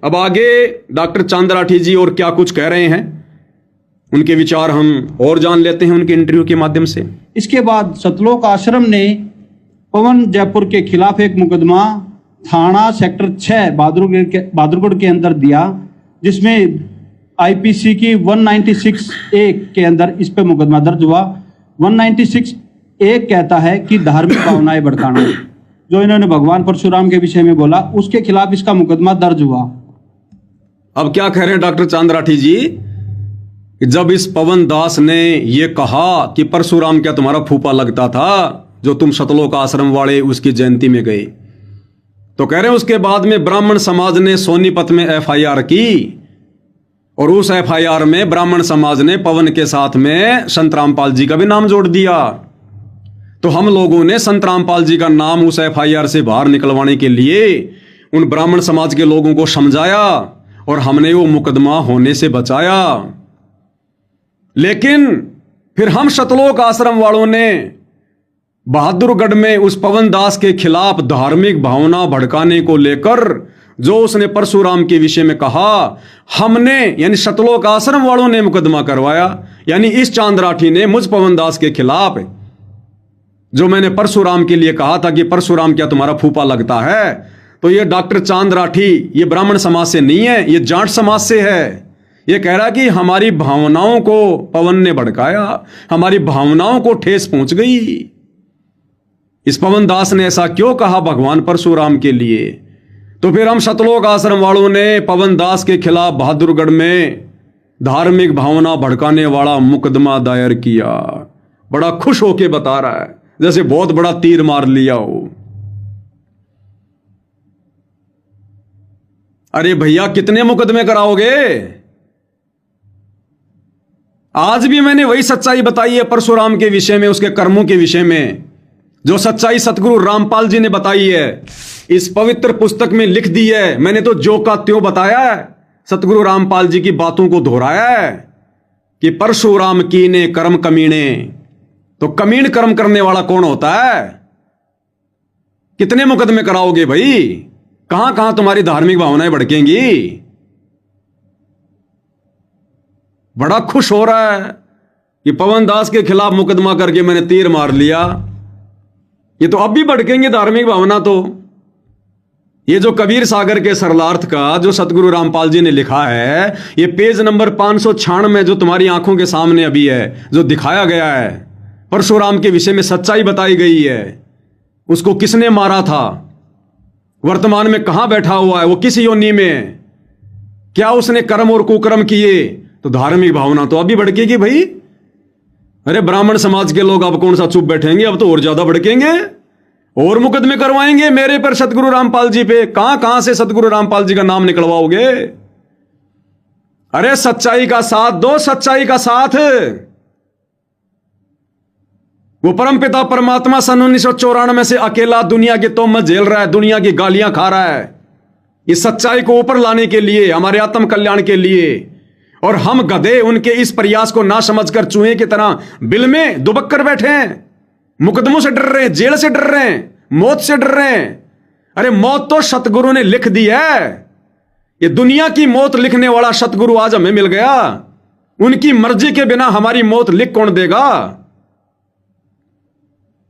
अब आगे डॉक्टर चांद राठी जी और क्या कुछ कह रहे हैं, उनके विचार हम और जान लेते हैं उनके इंटरव्यू के माध्यम से। इसके बाद सतलोक आश्रम ने पवन जयपुर के खिलाफ एक मुकदमा थाना सेक्टर 6 बहादुरगढ़ के अंदर दिया, जिसमें आईपीसी की 196(a) के अंदर इस पे मुकदमा दर्ज हुआ। 196(a) कहता है कि धार्मिक भावनाएं भड़काना, जो इन्होंने भगवान परशुराम के विषय में बोला, उसके खिलाफ इसका मुकदमा दर्ज हुआ। अब क्या कह रहे हैं डॉक्टर चांद राठी जी, जब इस पवन दास ने ये कहा कि परशुराम क्या तुम्हारा फूफा लगता था जो तुम सतलोक आश्रम वाले उसकी जयंती में गए, तो कह रहे हैं उसके बाद में ब्राह्मण समाज ने सोनीपत में एफआईआर की और उस एफआईआर में ब्राह्मण समाज ने पवन के साथ में संत रामपाल जी का भी नाम जोड़ दिया। तो हम लोगों ने संत रामपाल जी का नाम उस एफआईआर से बाहर निकलवाने के लिए उन ब्राह्मण समाज के लोगों को समझाया और हमने वो मुकदमा होने से बचाया। लेकिन फिर हम सतलोक आश्रम वालों ने बहादुरगढ़ में उस पवन दास के खिलाफ धार्मिक भावना भड़काने को लेकर जो उसने परशुराम के विषय में कहा, हमने यानी सतलोक आश्रम वालों ने मुकदमा करवाया। यानी इस चांद राठी ने मुझ पवन दास के खिलाफ, जो मैंने परशुराम के लिए कहा था कि परशुराम क्या तुम्हारा फूफा लगता है, तो ये डॉक्टर चांद राठी ये ब्राह्मण समाज से नहीं है, ये जाट समाज से है। ये कह रहा कि हमारी भावनाओं को पवन ने भड़काया, हमारी भावनाओं को ठेस पहुंच गई। इस पवन दास ने ऐसा क्यों कहा भगवान परशुराम के लिए? तो फिर हम सतलोक आश्रम वालों ने पवन दास के खिलाफ बहादुरगढ़ में धार्मिक भावना भड़काने वाला मुकदमा दायर किया। बड़ा खुश होके बता रहा है, जैसे बहुत बड़ा तीर मार लिया हो। अरे भैया कितने मुकदमे कराओगे? आज भी मैंने वही सच्चाई बताई है परशुराम के विषय में, उसके कर्मों के विषय में, जो सच्चाई सतगुरु रामपाल जी ने बताई है, इस पवित्र पुस्तक में लिख दी है। मैंने तो जो का त्यों बताया है, सतगुरु रामपाल जी की बातों को दोहराया है कि परशुराम कीने कर्म कमीने। तो कमीन कर्म करने वाला कौन होता है? कितने मुकदमे कराओगे भाई? कहां कहां तुम्हारी धार्मिक भावनाएं भड़केंगी? बड़ा खुश हो रहा है कि पवन दास के खिलाफ मुकदमा करके मैंने तीर मार लिया। ये तो अब भी भड़केंगे धार्मिक भावना। तो ये जो कबीर सागर के सरलार्थ का जो सतगुरु रामपाल जी ने लिखा है, ये पेज नंबर 596 में जो तुम्हारी आंखों के सामने अभी है, जो दिखाया गया है, परशुराम के विषय में सच्चाई बताई गई है। उसको किसने मारा था, वर्तमान में कहां बैठा हुआ है, वो किस योनि में, क्या उसने कर्म और कुकर्म किए, तो धार्मिक भावना तो अभी भड़केगी भाई। अरे ब्राह्मण समाज के लोग अब कौन सा चुप बैठेंगे, अब तो और ज्यादा भड़केंगे, और मुकदमे करवाएंगे मेरे पर, सतगुरु रामपाल जी पे। कहां कहां से सतगुरु रामपाल जी का नाम निकलवाओगे? अरे सच्चाई का साथ दो, सच्चाई का साथ। वो परमपिता परमात्मा सन 1994 से अकेला दुनिया की तोहमत झेल रहा है, दुनिया की गालियां खा रहा है, इस सच्चाई को ऊपर लाने के लिए, हमारे आत्म कल्याण के लिए। और हम गधे उनके इस प्रयास को ना समझकर चूहे की तरह बिल में दुबक कर बैठे हैं, मुकदमों से डर रहे हैं, जेल से डर रहे हैं, मौत से डर रहे हैं। अरे मौत तो सतगुरु ने लिख दी है। ये दुनिया की मौत लिखने वाला सतगुरु आज हमें मिल गया। उनकी मर्जी के बिना हमारी मौत लिख कौन देगा?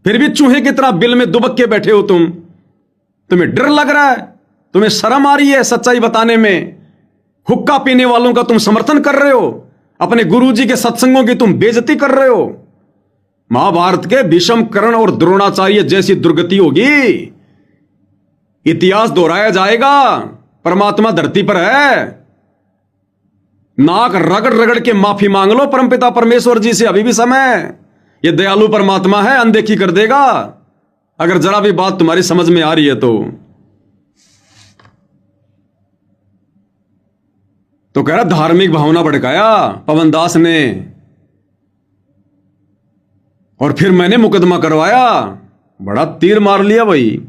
फिर भी चूहे की तरह बिल में दुबक के बैठे हो तुम। तुम्हें डर लग रहा है, तुम्हें शर्म आ रही है सच्चाई बताने में। हुक्का पीने वालों का तुम समर्थन कर रहे हो, अपने गुरुजी के सत्संगों की तुम बेइज्जती कर रहे हो। महाभारत के भीष्म कर्ण और द्रोणाचार्य जैसी दुर्गति होगी, इतिहास दोहराया जाएगा। परमात्मा धरती पर है, नाक रगड़ रगड़ के माफी मांग लो परमपिता परमेश्वर जी से, अभी भी समय। ये दयालु परमात्मा है, अनदेखी कर देगा अगर जरा भी बात तुम्हारी समझ में आ रही है तो कह रहा धार्मिक भावना भड़काया पवन दास ने, और फिर मैंने मुकदमा करवाया। बड़ा तीर मार लिया भाई।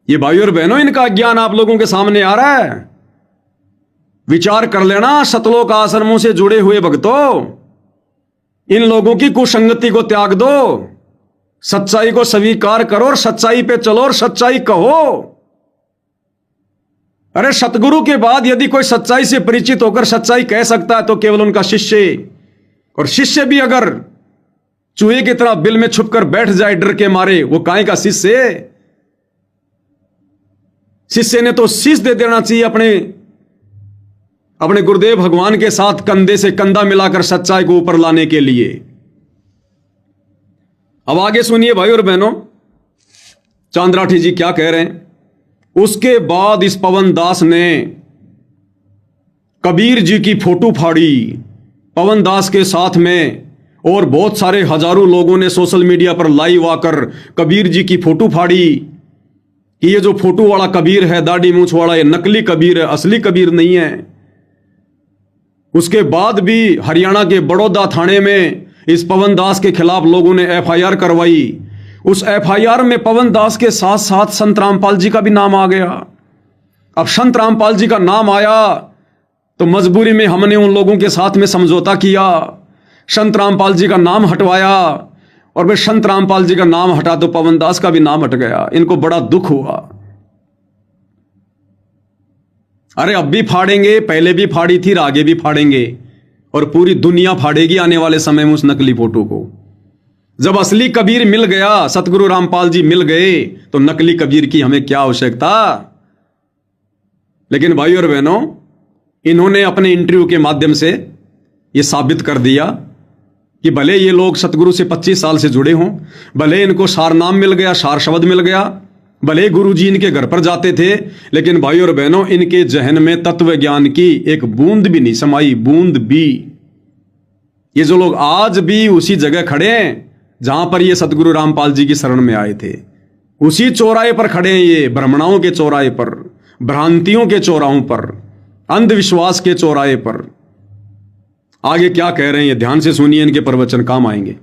ये भाई और बहनों, इनका ज्ञान आप लोगों के सामने आ रहा है। विचार कर लेना सतलोक आश्रमों से जुड़े हुए भक्तों, इन लोगों की कुसंगति को त्याग दो, सच्चाई को स्वीकार करो और सच्चाई पे चलो और सच्चाई कहो। अरे सतगुरु के बाद यदि कोई सच्चाई से परिचित होकर सच्चाई कह सकता है तो केवल उनका शिष्य, और शिष्य भी अगर चूहे की तरह बिल में छुपकर बैठ जाए डर के मारे, वो काहे का शिष्य? शिष्य ने तो शीश दे देना चाहिए अपने गुरुदेव भगवान के साथ कंधे से कंधा मिलाकर सच्चाई को ऊपर लाने के लिए। अब आगे सुनिए भाई और बहनों, चांद्राठी जी क्या कह रहे हैं। उसके बाद इस पवन दास ने कबीर जी की फोटो फाड़ी। पवन दास के साथ में और बहुत सारे हजारों लोगों ने सोशल मीडिया पर लाइव आकर कबीर जी की फोटो फाड़ी कि ये जो फोटो वाला कबीर है, दाढ़ी मूंछ वाला, ये नकली कबीर है, असली कबीर नहीं है। उसके बाद भी हरियाणा के बड़ौदा थाने में इस पवन दास के खिलाफ लोगों ने एफआईआर करवाई। उस एफआईआर में पवन दास के साथ साथ संत रामपाल जी का भी नाम आ गया। अब संत रामपाल जी का नाम आया तो मजबूरी में हमने उन लोगों के साथ में समझौता किया, संत रामपाल जी का नाम हटवाया, और फिर संत रामपाल जी का नाम हटा तो पवन दास का भी नाम हट गया। इनको बड़ा दुख हुआ। अरे अब भी फाड़ेंगे, पहले भी फाड़ी थी, आगे भी फाड़ेंगे, और पूरी दुनिया फाड़ेगी आने वाले समय में उस नकली फोटो को। जब असली कबीर मिल गया, सतगुरु रामपाल जी मिल गए, तो नकली कबीर की हमें क्या आवश्यकता। लेकिन भाई और बहनों, इन्होंने अपने इंटरव्यू के माध्यम से यह साबित कर दिया कि भले ये लोग सतगुरु से 25 साल से जुड़े हों, भले इनको सार नाम मिल गया, सार शब्द मिल गया, भले गुरु जी इनके घर पर जाते थे, लेकिन भाई और बहनों, इनके जहन में तत्व ज्ञान की एक बूंद भी नहीं समाई, बूंद भी। ये जो लोग आज भी उसी जगह खड़े हैं जहां पर ये सतगुरु रामपाल जी की शरण में आए थे, उसी चौराहे पर खड़े हैं। ये भ्रमणाओं के चौराहे पर, भ्रांतियों के चौराहों पर, अंधविश्वास के चौराहे पर। आगे क्या कह रहे हैं ये ध्यान से सुनिए, इनके प्रवचन काम आएंगे।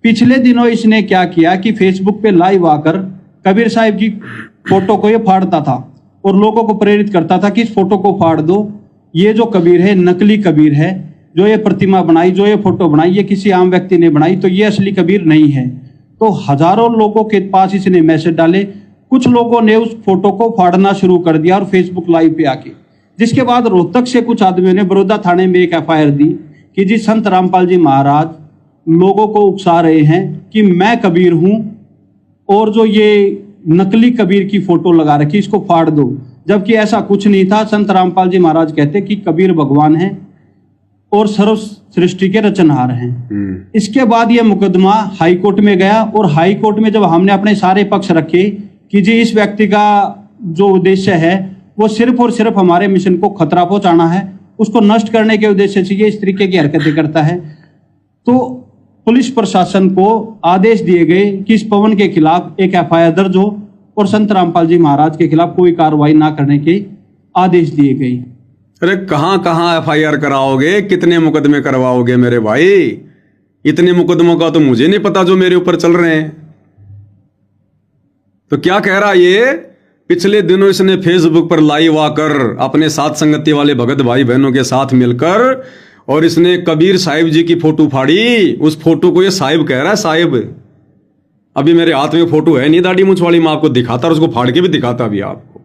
पिछले दिनों इसने क्या किया कि फेसबुक पे लाइव आकर कबीर साहिब की फोटो को ये फाड़ता था और लोगों को प्रेरित करता था कि इस फोटो को फाड़ दो, ये जो कबीर है नकली कबीर है, जो ये प्रतिमा बनाई, जो ये फोटो बनाई, ये किसी आम व्यक्ति ने बनाई, तो ये असली कबीर नहीं है। तो हजारों लोगों के पास इसने मैसेज डाले। कुछ लोगों ने उस फोटो को फाड़ना शुरू कर दिया और फेसबुक लाइव पे आके, जिसके बाद रोहतक से कुछ आदमियों ने बड़ौदा थाने में एक एफआईआर दी कि जी संत रामपाल जी महाराज लोगों को उकसा रहे हैं कि मैं कबीर हूं, और जो ये नकली कबीर की फोटो लगा रखी इसको फाड़ दो, जबकि ऐसा कुछ नहीं था। संत रामपाल जी महाराज कहते कि कबीर भगवान है और सर्व सृष्टि के रचनहार हैं। इसके बाद ये मुकदमा हाई कोर्ट में गया, और हाई कोर्ट में जब हमने अपने सारे पक्ष रखे कि जी इस व्यक्ति का जो उद्देश्य है वो सिर्फ और सिर्फ हमारे मिशन को खतरा पहुंचाना है, उसको नष्ट करने के उद्देश्य से ये इस तरीके की हरकतें करता है, तो पुलिस प्रशासन को आदेश दिए गए कि इस पवन के खिलाफ एक एफआईआर दर्ज हो और संत रामपाल जी महाराज के खिलाफ कोई कार्रवाई ना करने के आदेश दिए गए। अरे कहां कहां एफआईआर कराओगे, कितने मुकदमे करवाओगे मेरे भाई? इतने मुकदमों का तो मुझे नहीं पता जो मेरे ऊपर चल रहे हैं। तो क्या कह रहा ये, पिछले दिनों इसने फेसबुक पर लाइव आकर अपने साथ संगति वाले भगत भाई बहनों के साथ मिलकर, और इसने कबीर साहिब जी की फोटो फाड़ी। उस फोटो को ये साहिब कह रहा है, साहिब। अभी मेरे हाथ में फोटो है नहीं दाढ़ी मूंछ वाली, मैं आपको दिखाता और उसको फाड़ के भी दिखाता भी आपको।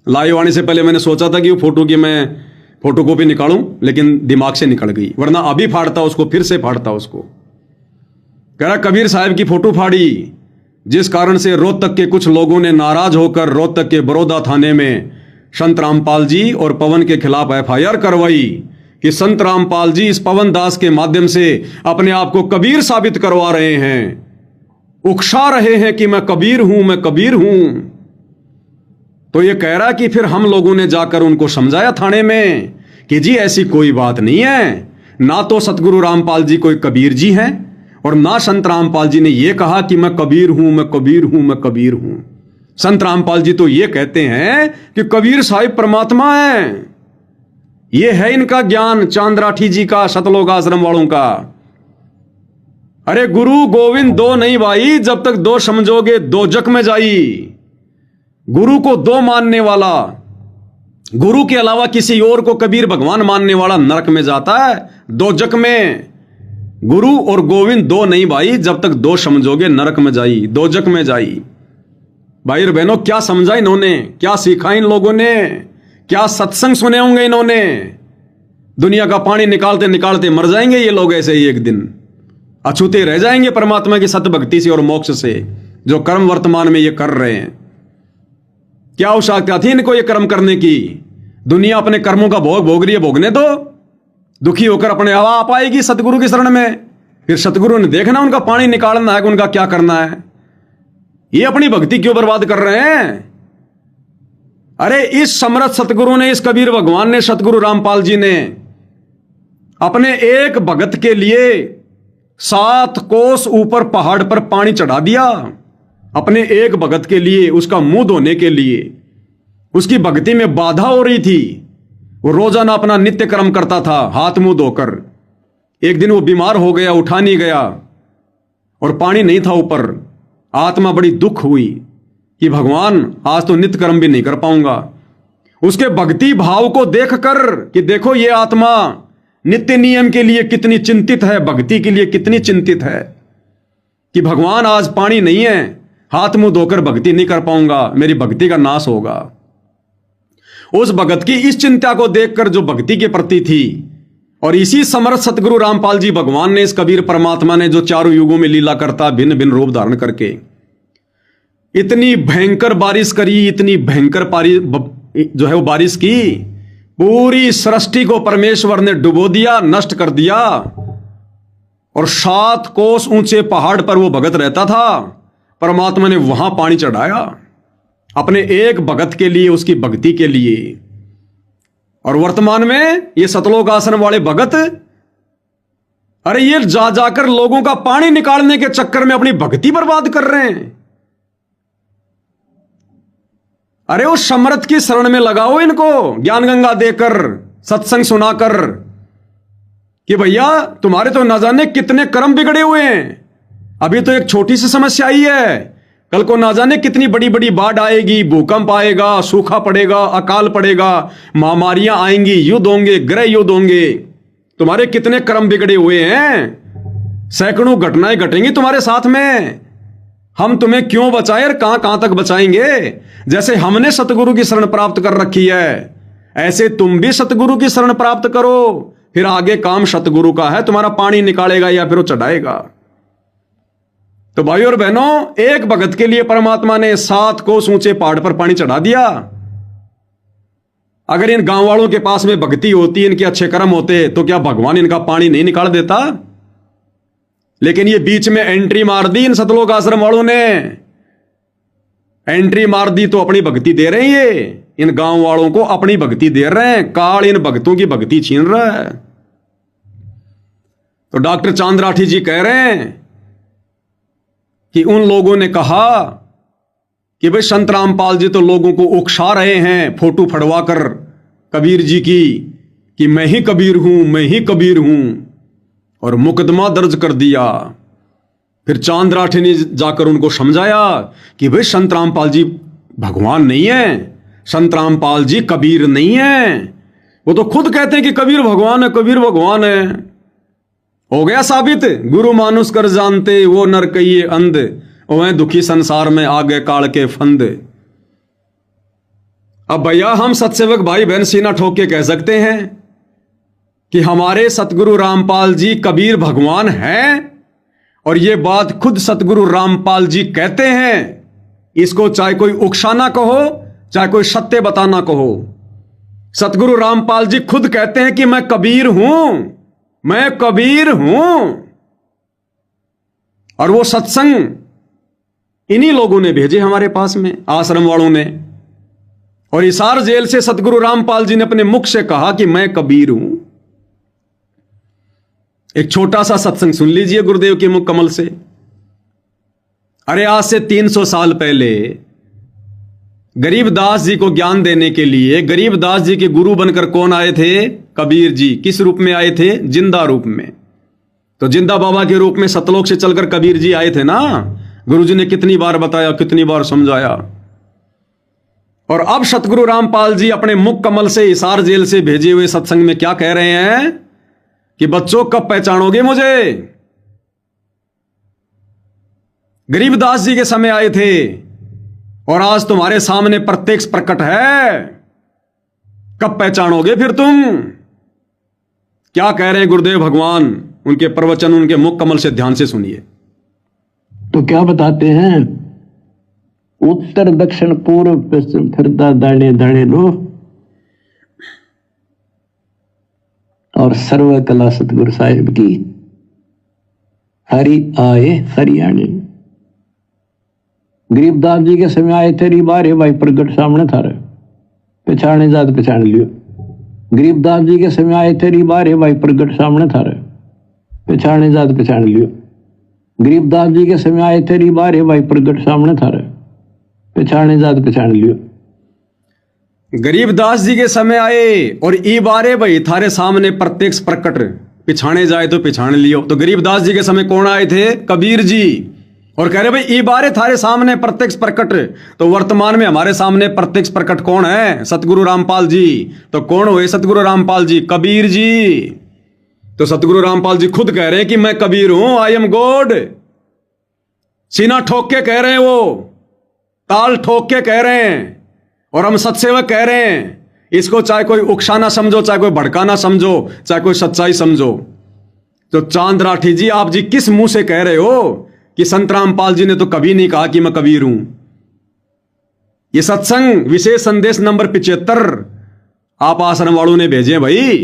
लाइव आने से पहले मैंने सोचा था कि वो फोटो की मैं फोटो कॉपी निकालूं, लेकिन दिमाग से निकल गई, वरना अभी फाड़ता उसको, फिर से फाड़ता उसको। कह रहा कबीर साहिब की फोटो फाड़ी, जिस कारण से रोहतक के कुछ लोगों ने नाराज होकर रोहतक के बड़ौदा थाने में संत रामपाल जी और पवन के खिलाफ एफआईआर करवाई कि संत रामपाल जी इस पवन दास के माध्यम से अपने आप को कबीर साबित करवा रहे हैं, उकसा रहे हैं कि मैं कबीर हूं, मैं कबीर हूं। तो ये कह रहा कि फिर हम लोगों ने जाकर उनको समझाया थाने में कि जी ऐसी कोई बात नहीं है, ना तो सतगुरु रामपाल जी कोई कबीर जी हैं और ना संत रामपाल जी ने यह कहा कि मैं कबीर हूं, मैं कबीर हूं, मैं कबीर हूं। संत रामपाल जी तो ये कहते हैं कि कबीर साहिब परमात्मा है। ये है इनका ज्ञान चांद्राठी जी का, सतलोक आश्रम वालों का। अरे गुरु गोविंद दो नहीं भाई, जब तक दो समझोगे दो जग में जाई। गुरु को दो मानने वाला, गुरु के अलावा किसी और को कबीर भगवान मानने वाला नरक में जाता है, दो जग में। गुरु और गोविंद दो नहीं भाई, जब तक दो समझोगे नरक में जाई, दो जग में जाई। भाई और बहनों, क्या समझा इन्होंने, क्या सीखा इन लोगों ने, क्या सत्संग सुने होंगे इन्होंने। दुनिया का पानी निकालते निकालते मर जाएंगे ये लोग ऐसे ही, एक दिन अछूते रह जाएंगे परमात्मा की सत भक्ति से और मोक्ष से, जो कर्म वर्तमान में ये कर रहे हैं। क्या आवश्यकता थी इनको ये कर्म करने की। दुनिया अपने कर्मों का भोग भोग रही है, भोगने दो। दुखी होकर अपने हवा आ पाएगी सतगुरु की शरण में, फिर सतगुरु ने देखना उनका पानी निकालना है, उनका क्या करना है। ये अपनी भक्ति क्यों बर्बाद कर रहे हैं। अरे इस समर्थ सतगुरु ने, इस कबीर भगवान ने, सतगुरु रामपाल जी ने अपने एक भगत के लिए 7 कोस ऊपर पहाड़ पर पानी चढ़ा दिया। अपने एक भगत के लिए, उसका मुंह धोने के लिए। उसकी भक्ति में बाधा हो रही थी। वो रोजाना अपना नित्य कर्म करता था हाथ मुंह धोकर। एक दिन वो बीमार हो गया, उठा नहीं गया और पानी नहीं था ऊपर। आत्मा बड़ी दुख हुई कि भगवान आज तो नित्य कर्म भी नहीं कर पाऊंगा। उसके भक्ति भाव को देखकर कि देखो ये आत्मा नित्य नियम के लिए कितनी चिंतित है, भक्ति के लिए कितनी चिंतित है, कि भगवान आज पानी नहीं है, हाथ मुंह धोकर भक्ति नहीं कर पाऊंगा, मेरी भक्ति का नाश होगा। उस भगत की इस चिंता को देखकर जो भक्ति के प्रति थी, और इसी समर्थ सतगुरु रामपाल जी भगवान ने, इस कबीर परमात्मा ने, जो चारों युगों में लीला करता भिन्न भिन्न रूप धारण करके इतनी भयंकर बारिश करी, इतनी भयंकर जो है वो बारिश की, पूरी सृष्टि को परमेश्वर ने डुबो दिया, नष्ट कर दिया। और 7 कोस ऊंचे पहाड़ पर वो भगत रहता था, परमात्मा ने वहां पानी चढ़ाया अपने एक भगत के लिए, उसकी भक्ति के लिए। और वर्तमान में ये सतलोक आश्रम वाले भगत, अरे ये जा जाकर लोगों का पानी निकालने के चक्कर में अपनी भक्ति बर्बाद कर रहे हैं। अरे उस समर्थ की शरण में लगाओ इनको, ज्ञान गंगा देकर, सत्संग सुनाकर, कि भैया तुम्हारे तो न जाने कितने कर्म बिगड़े हुए हैं। अभी तो एक छोटी सी समस्या आई है, कल को ना जाने कितनी बड़ी बड़ी बाढ़ आएगी, भूकंप आएगा, सूखा पड़ेगा, अकाल पड़ेगा, महामारियां आएंगी, युद्ध होंगे, गृह युद्ध होंगे। तुम्हारे कितने कर्म बिगड़े हुए हैं, सैकड़ों घटनाएं घटेंगी तुम्हारे साथ में। हम तुम्हें क्यों बचाएं और कहां कहां तक बचाएंगे। जैसे हमने सतगुरु की शरण प्राप्त कर रखी है, ऐसे तुम भी सतगुरु की शरण प्राप्त करो, फिर आगे काम सतगुरु का है, तुम्हारा पानी निकालेगा या फिर वो चढ़ाएगा। तो भाई और बहनों, एक भगत के लिए परमात्मा ने 7 कोस ऊंचे पहाड़ पर पानी चढ़ा दिया। अगर इन गांव वालों के पास में भक्ति होती, इनके अच्छे कर्म होते, तो क्या भगवान इनका पानी नहीं निकाल देता। लेकिन ये बीच में एंट्री मार दी इन सतलोक आश्रम वालों ने, एंट्री मार दी तो अपनी भक्ति दे रहे हैं। ये इन गांव वालों को अपनी भक्ति दे रहे हैं, काल इन भक्तों की भक्ति छीन रहा है। तो डॉक्टर चांद राठी जी कह रहे हैं कि उन लोगों ने कहा कि भाई संत रामपाल जी तो लोगों को उकसा रहे हैं फोटो फड़वा कर कबीर जी की, कि मैं ही कबीर हूं, मैं ही कबीर हूं, और मुकदमा दर्ज कर दिया। फिर चांद राठी ने जाकर उनको समझाया कि भाई संत रामपाल जी भगवान नहीं है, संत रामपाल जी कबीर नहीं है। वो तो खुद कहते हैं कि कबीर भगवान है, कबीर भगवान है। हो गया साबित, गुरु मानुष कर जानते वो नर कहिए अंध, वह दुखी संसार में आगे काल के फंद। अब भैया हम सत्सेवक भाई बहन सीना ठोक के कह सकते हैं कि हमारे सतगुरु रामपाल जी कबीर भगवान हैं, और ये बात खुद सतगुरु रामपाल जी कहते हैं। इसको चाहे कोई उकसाना कहो, चाहे कोई सत्य बताना कहो, सतगुरु रामपाल जी खुद कहते हैं कि मैं कबीर हूं, मैं कबीर हूं। और वो सत्संग इन्हीं लोगों ने भेजे हमारे पास में, आश्रम वालों ने। और हिसार जेल से सतगुरु रामपाल जी ने अपने मुख से कहा कि मैं कबीर हूं। एक छोटा सा सत्संग सुन लीजिए गुरुदेव के मुख कमल से। अरे आज से 300 साल पहले गरीबदास जी को ज्ञान देने के लिए गरीबदास जी के गुरु बनकर कौन आए थे? कबीर जी। किस रूप में आए थे? जिंदा रूप में। तो जिंदा बाबा के रूप में सतलोक से चलकर कबीर जी आए थे ना। गुरुजी ने कितनी बार बताया, कितनी बार समझाया। और अब सतगुरु रामपाल जी अपने मुख कमल से हिसार जेल से भेजे हुए सत्संग में क्या कह रहे हैं कि बच्चों कब पहचानोगे मुझे? गरीबदास जी के समय आए थे और आज तुम्हारे सामने प्रत्यक्ष प्रकट है। कब पहचानोगे फिर तुम? क्या कह रहे हैं गुरुदेव भगवान? उनके प्रवचन उनके मुख कमल से ध्यान से सुनिए। तो क्या बताते हैं? उत्तर दक्षिण पूर्व पश्चिम फिरता दाने दाने लो, और सर्व कला सतगुरु साहिब की, हरि आए हरियाणे। गरीबदास जी के समय आए तेरी बारे भाई प्रगट सामने थारे, पहचाने जात पहचान लियो। गरीबदास जी के समय आए तेरी बारे भाई प्रगट सामने थारे, पहचाने जात पहचान लियो। गरीबदास जी के समय आए तेरी बारे भाई प्रगट सामने थारे, पहचाने जात पहचान लियो। गरीबदास जी के समय आए और ई बारे भाई थारे सामने प्रत्यक्ष प्रकट, पिछाने जाए तो पिछान लियो। तो गरीबदास जी के समय कौन आए थे? कबीर जी। और कह रहे भाई ई बारे थारे सामने प्रत्यक्ष प्रकट। तो वर्तमान में हमारे सामने प्रत्यक्ष प्रकट कौन है? सतगुरु रामपाल जी। तो कौन हुए सतगुरु रामपाल जी? कबीर जी। तो सतगुरु रामपाल जी खुद कह रहे हैं कि मैं कबीर हूं, आई एम गॉड। सीना ठोक के कह रहे हैं, वो ताल ठोक के कह रहे हैं। और हम सत्सेवक कह रहे हैं। इसको चाहे कोई उकसाना समझो, चाहे कोई भड़काना समझो, चाहे कोई सच्चाई समझो। तो चांद राठी जी, आप जी किस मुंह से कह रहे हो कि संत रामपाल जी ने तो कभी नहीं कहा कि मैं कबीर हूं? ये सत्संग विशेष संदेश नंबर 75 आप आश्रम वालों ने भेजे भाई।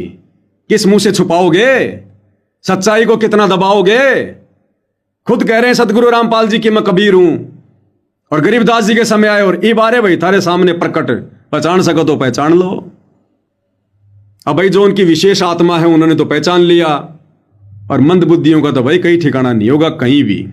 किस मुंह से छुपाओगे? सच्चाई को कितना दबाओगे? खुद कह रहे हैं सतगुरु रामपाल जी कि मैं कबीर हूं। और गरीबदास जी के समय आए और ई बारे भाई थारे सामने प्रकट, पहचान सको तो पहचान लो। अब भाई जो उनकी विशेष आत्मा है उन्होंने तो पहचान लिया, और मंद बुद्धियों का तो भाई कहीं ठिकाना नहीं होगा कहीं भी।